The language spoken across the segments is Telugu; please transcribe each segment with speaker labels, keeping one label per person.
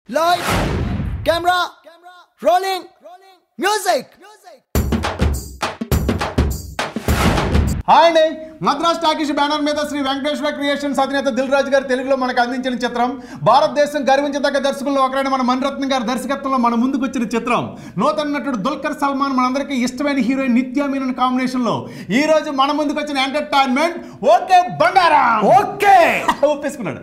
Speaker 1: Light, camera, rolling, music.
Speaker 2: Hi అండి. మద్రాస్ టాకీస్ బ్యానర్ మీద శ్రీ వెంకటేశ్వర క్రియేషన్స్ అధినేత దిల్ రాజు గారు తెలుగులో మనకు అందించిన చిత్రం, భారతదేశం గర్వించదగ్గ దర్శకుల్లో ఒకరైన మన మణిరత్నం గారి దర్శకత్వంలో మన ముందుకు వచ్చిన చిత్రం. నూతన నటుడు దుల్కర్ సల్మాన్, మనందరికీ ఇష్టమైన హీరోయిన్ నిత్యా మీనన్ కాంబినేషన్లో ఈ రోజు మన ముందుకు వచ్చిన ఎంటర్టైన్మెంట్ ఓకే బంగారం.
Speaker 1: ఓకే
Speaker 2: ఒప్పేసుకున్నాడు.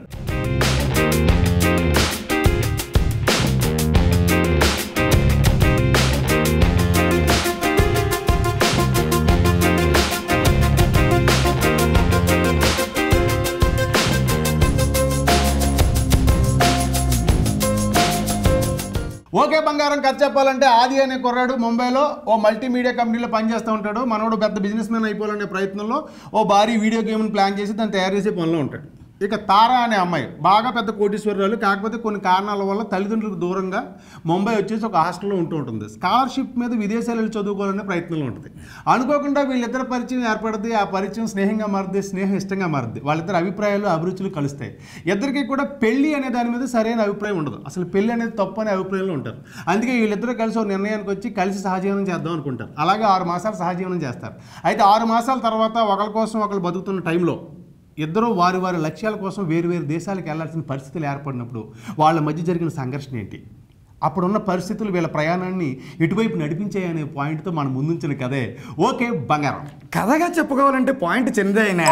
Speaker 2: ఓకే బంగారం కథ చెప్పాలంటే ఆది అనే కుర్రాడు ముంబైలో ఓ మల్టీమీడియా కంపెనీలో పనిచేస్తూ ఉంటాడు. మనోడు పెద్ద బిజినెస్ మ్యాన్ అయిపోవాలనే ప్రయత్నంలో ఓ భారీ వీడియో గేమ్ని ప్లాన్ చేసి దాన్ని తయారు చేసే పనిలో ఉంటాడు. ఇక తారా అనే అమ్మాయి బాగా పెద్ద కోటీశ్వరరాలు, కాకపోతే కొన్ని కారణాల వల్ల తల్లిదండ్రులకు దూరంగా ముంబై వచ్చేసి ఒక హాస్టల్లో ఉంటూ ఉంటుంది. స్కాలర్షిప్ మీద విదేశాలు వెళ్ళి చదువుకోవాలనే ప్రయత్నంలో ఉంటుంది. అనుకోకుండా వీళ్ళిద్దరు పరిచయం ఏర్పడుతుంది. ఆ పరిచయం స్నేహంగా మారుతుంది, స్నేహం ఇష్టంగా మారుతుంది. వాళ్ళిద్దరు అభిప్రాయాలు అభిరుచులు కలుస్తాయి. ఇద్దరికి కూడా పెళ్లి అనే దాని మీద సరైన అభిప్రాయం ఉండదు. అసలు పెళ్లి అనేది తప్పు అనే అభిప్రాయంలో ఉంటారు. అందుకే వీళ్ళిద్దరూ కలిసి ఒక నిర్ణయానికి వచ్చి కలిసి సహజీవనం చేద్దాం అనుకుంటారు. అలాగే 6 మాసాలు సహజీవనం చేస్తారు. అయితే 6 మాసాల తర్వాత ఒకరి కోసం ఒకరు బతుకుతున్న టైంలో ఇద్దరూ వారి వారి లక్ష్యాల కోసం వేరు వేరు దేశాలకు వెళ్లాల్సిన పరిస్థితులు ఏర్పడినప్పుడు వాళ్ళ మధ్య జరిగిన సంఘర్షణ ఏంటి, అప్పుడున్న పరిస్థితులు వీళ్ళ ప్రయాణాన్ని ఎటువైపు నడిపించాయనే పాయింట్తో మనం ముందుంచిన కథే ఓకే బంగారం.
Speaker 3: కథగా చెప్పుకోవాలంటే పాయింట్ చిన్నదే అయినా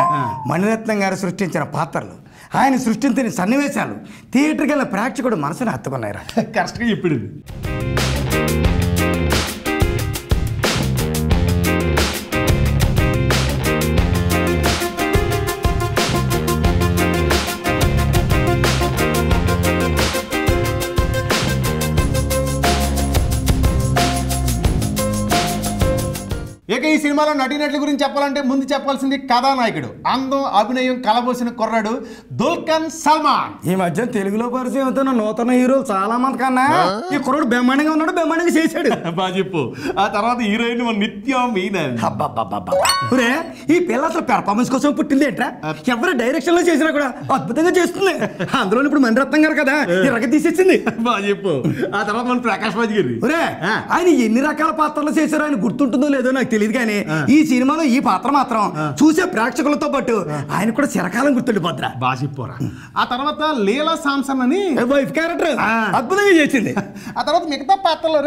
Speaker 3: మణిరత్నం గారు సృష్టించిన పాత్రలు, ఆయన సృష్టించిన సన్నివేశాలు థియేటర్కి వెళ్ళిన ప్రేక్షకుడు మనసుని హత్తుకున్నారా.
Speaker 2: కరెక్ట్గా చెప్పింది. ఇక ఈ సినిమాలో నటీనటుల గురించి చెప్పాలంటే ముందు చెప్పాల్సింది కథానాయకుడు, అందం అభినయం కలబోసిన కుర్రాడు దుల్కర్ సల్మాన్.
Speaker 3: ఈ మధ్య తెలుగులో పరిచయం అవుతున్న నూతన హీరోలు చాలా మంది కన్నా ఈ కుర్రాడు బ్రహ్మాండంగా ఉన్నాడు, బ్రహ్మాండంగా చేశాడు.
Speaker 2: బాగా చెప్పు. ఆ తర్వాత హీరోయిన్ నిత్యా మీనన్.
Speaker 3: ఒరే, ఈ పిల్ల అసలు పెర్ఫార్మెన్స్ కోసం పుట్టింది ఏంట్రా? ఎవరు డైరెక్షన్ లో చేసినా కూడా అద్భుతంగా చేస్తుంది. అందులో ఇప్పుడు మణిరత్నం గారు కదా ఇరగ తీసేసింది.
Speaker 2: బాగా చెప్పు. ఆ తర్వాత మన ప్రకాష్ రాజ్ గారి.
Speaker 3: ఒరే, ఆయన ఎన్ని రకాల పాత్రలు చేశారో ఆయన గుర్తుంటుందో లేదో నాకు తెలియదు, కానీ ఈ సినిమాలో ఈ పాత్ర మాత్రం చూసే ప్రేక్షకులతో పాటు ఆయన కూడా చిరకాలం గుర్తుండిపోద్రా.
Speaker 2: బాగా చెప్పురా. ఆ తర్వాత లీలా సామ్సన్ అని
Speaker 3: వైఫ్ క్యారెక్టర్ అద్భుతంగా చేసింది.
Speaker 2: ఆ తర్వాత మిగతా పాత్రలు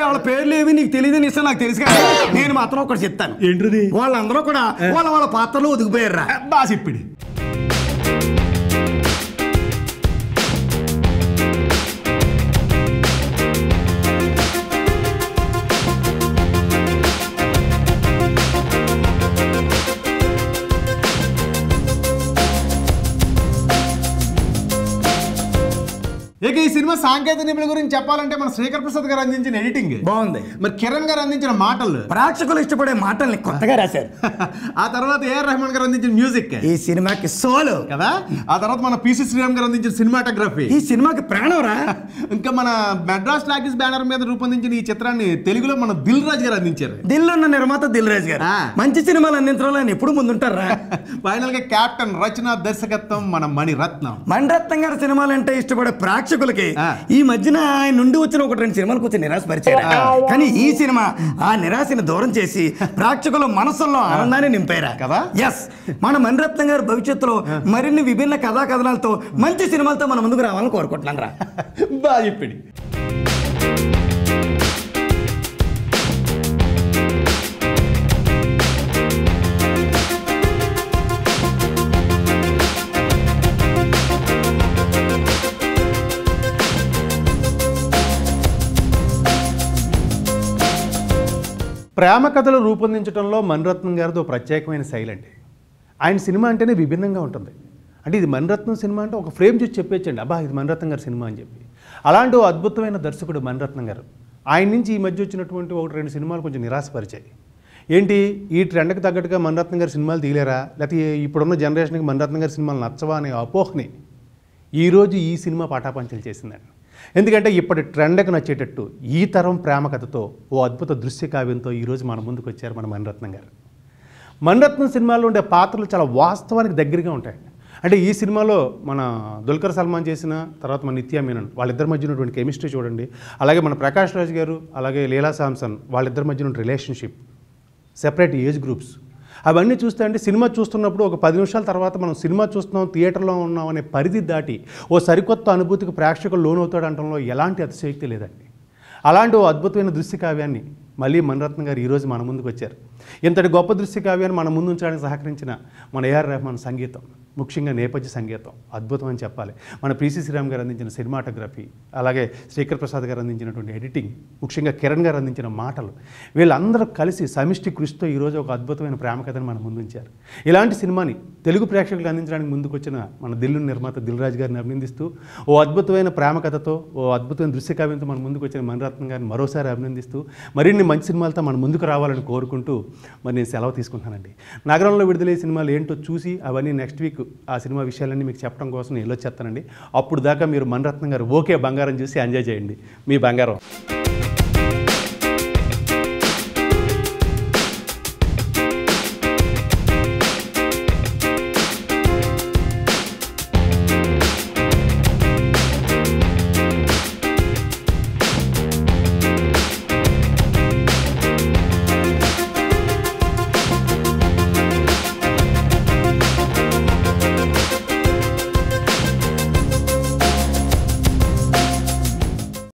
Speaker 3: వాళ్ళ పేర్లు ఏవి నీకు తెలియదు నిశ్చయం నాకు తెలుసు, కానీ నేను మాత్రం ఒకటి చెప్తాను.
Speaker 2: ఏంటిది?
Speaker 3: వాళ్ళందరూ కూడా వాళ్ళ పాత్రలు ఒదిగిపోయారా.
Speaker 2: బాగా చెప్పింది. ఇక ఈ సినిమా సాంకేతిక నిపుణుల గురించి చెప్పాలంటే మన శ్రీకర్ ప్రసాద్ గారు అందించిన ఎడిటింగ్
Speaker 3: బాగుంది.
Speaker 2: మరి కిరణ్ గారు అందించిన మాటలు,
Speaker 3: ప్రేక్షకులు ఇష్టపడే మాటల్ని కొత్తగా రాశారు.
Speaker 2: ఆ తర్వాత ఏఆర్ రెహమాన్ గారు అందించిన మ్యూజిక్
Speaker 3: ఈ సినిమాకి సోలో
Speaker 2: కదా. ఆ తర్వాత మన పిసి శ్రీరామ్ గారు అందించిన సినిమాటోగ్రఫీ
Speaker 3: ఈ సినిమాకి ప్రాణం రా.
Speaker 2: ఇంకా మన మద్రాస్ టాకీస్ బ్యానర్ మీద రూపొందించిన ఈ చిత్రాన్ని తెలుగులో మన దిల్ రాజు గారు అందించారు.
Speaker 3: దిల్ ఉన్న నిర్మాత దిల్ రాజు గారు మంచి సినిమాలు అందించడంలో ఆయన ఎప్పుడు ముందుంటారా.
Speaker 2: ఫైనల్ గా కెప్టెన్ రచన, దర్శకత్వం మన మణిరత్నం.
Speaker 3: మణిరత్నం గారి సినిమాలంటే ఇష్టపడే ప్రేక్షకులకి ఈ మధ్యన ఆయన నుండి వచ్చిన 1-2 సినిమాలు కొంచెం నిరాశపరిచారు, కానీ ఈ సినిమా ఆ నిరాశని దూరం చేసి ప్రేక్షకుల మనసుల్లో ఆనందాన్ని నింపారా
Speaker 2: కదా.
Speaker 3: ఎస్, మన మణిరత్నం గారు భవిష్యత్తులో మరిన్ని విభిన్న కథా కథనాలతో మంచి సినిమాలతో మన ముందుకు రావాలని కోరుకుంటున్నాను రా.
Speaker 2: బాగా చెప్పండి. ప్రేమ కథలు రూపొందించడంలో మణిరత్నం గారితో ప్రత్యేకమైన శైలి అండి. ఆయన సినిమా అంటేనే విభిన్నంగా ఉంటుంది. అంటే ఇది మణిరత్నం సినిమా అంటే ఒక ఫ్రేమ్ చూసి చెప్పేచ్చండి, అబ్బా ఇది మణిరత్నం గారి సినిమా అని చెప్పి. అలాంటి ఓ అద్భుతమైన దర్శకుడు మణిరత్నం గారు. ఆయన నుంచి ఈ మధ్య వచ్చినటువంటి 1-2 సినిమాలు కొంచెం నిరాశపరిచాయి. ఏంటి, ఈ ట్రెండ్కి తగ్గట్టుగా మణిరత్నం గారి సినిమాలు తీయలేరా, లేకపోతే ఇప్పుడున్న జనరేషన్కి మణిరత్నం గారి సినిమాలు నచ్చవా అనే అపోహని ఈరోజు ఈ సినిమా పటాపంచలు చేసిందండి. ఎందుకంటే ఇప్పటి ట్రెండ్కి నచ్చేటట్టు ఈ తరం ప్రేమ కథతో ఓ అద్భుత దృశ్య కావ్యంతో ఈరోజు మన ముందుకు వచ్చారు మన మణిరత్నం గారు. మణిరత్నం సినిమాల్లో ఉండే పాత్రలు చాలా వాస్తవానికి దగ్గరగా ఉంటాయి. అంటే ఈ సినిమాలో మన దుల్కర్ సల్మాన్ చేసిన తర్వాత మన నిత్యా మీనన్ వాళ్ళిద్దరి మధ్య ఉన్నటువంటి కెమిస్ట్రీ చూడండి. అలాగే మన ప్రకాష్ రాజ్ గారు అలాగే లీలా సామ్సన్ వాళ్ళిద్దరి మధ్య ఉన్న రిలేషన్షిప్, సెపరేట్ ఏజ్ గ్రూప్స్, అవన్నీ చూస్తే అంటే సినిమా చూస్తున్నప్పుడు ఒక 10 నిమిషాల తర్వాత మనం సినిమా చూస్తున్నాం, థియేటర్లో ఉన్నాం అనే పరిధి దాటి ఓ సరికొత్త అనుభూతికి ప్రేక్షకులు లోనవుతాడు అనడంలో ఎలాంటి అతిశయోక్తి లేదండి. అలాంటి ఓ అద్భుతమైన దృశ్య కావ్యాన్ని మళ్ళీ మణిరత్నం గారు ఈరోజు మన ముందుకు వచ్చారు. ఇంతటి గొప్ప దృశ్య కావ్యాన్ని మన ముందు ఉంచడానికి సహకరించిన మన ఏఆర్ రెహమాన్ సంగీతం, ముఖ్యంగా నేపథ్య సంగీతం అద్భుతం అని చెప్పాలి. మన పిసి శ్రీరామ్ గారు అందించిన సినిమాటోగ్రఫీ, అలాగే శ్రీకర్ ప్రసాద్ గారు అందించినటువంటి ఎడిటింగ్, ముఖ్యంగా కిరణ్ గారు అందించిన మాటలు, వీళ్ళందరూ కలిసి సమిష్టి కృషితో ఈరోజు ఒక అద్భుతమైన ప్రేమ కథను మన ముందు ఉంచారు. ఇలాంటి సినిమాని తెలుగు ప్రేక్షకులకు అందించడానికి ముందుకు వచ్చిన మన దిల్లు నిర్మాత దిల్ రాజు గారిని అభినందిస్తూ, ఓ అద్భుతమైన ప్రేమ కథతో ఓ అద్భుతమైన దృశ్య కావ్యంతో మన ముందుకు వచ్చిన మణిరత్నం గారిని మరోసారి అభినందిస్తూ, మరిన్ని మంచి సినిమాలతో మన ముందుకు రావాలని కోరుకుంటూ మరి నేను సెలవు తీసుకుంటానండి. నగరంలో విడుదలయ్యే సినిమాలు ఏంటో చూసి అవన్నీ నెక్స్ట్ వీక్ ఆ సినిమా విషయాలన్నీ మీకు చెప్పడం కోసం నేను వెళ్ళొచ్చేస్తానండి. అప్పుడు దాకా మీరు మణిరత్నం గారు ఓకే బంగారం చూసి ఎంజాయ్ చేయండి. మీ బంగారం.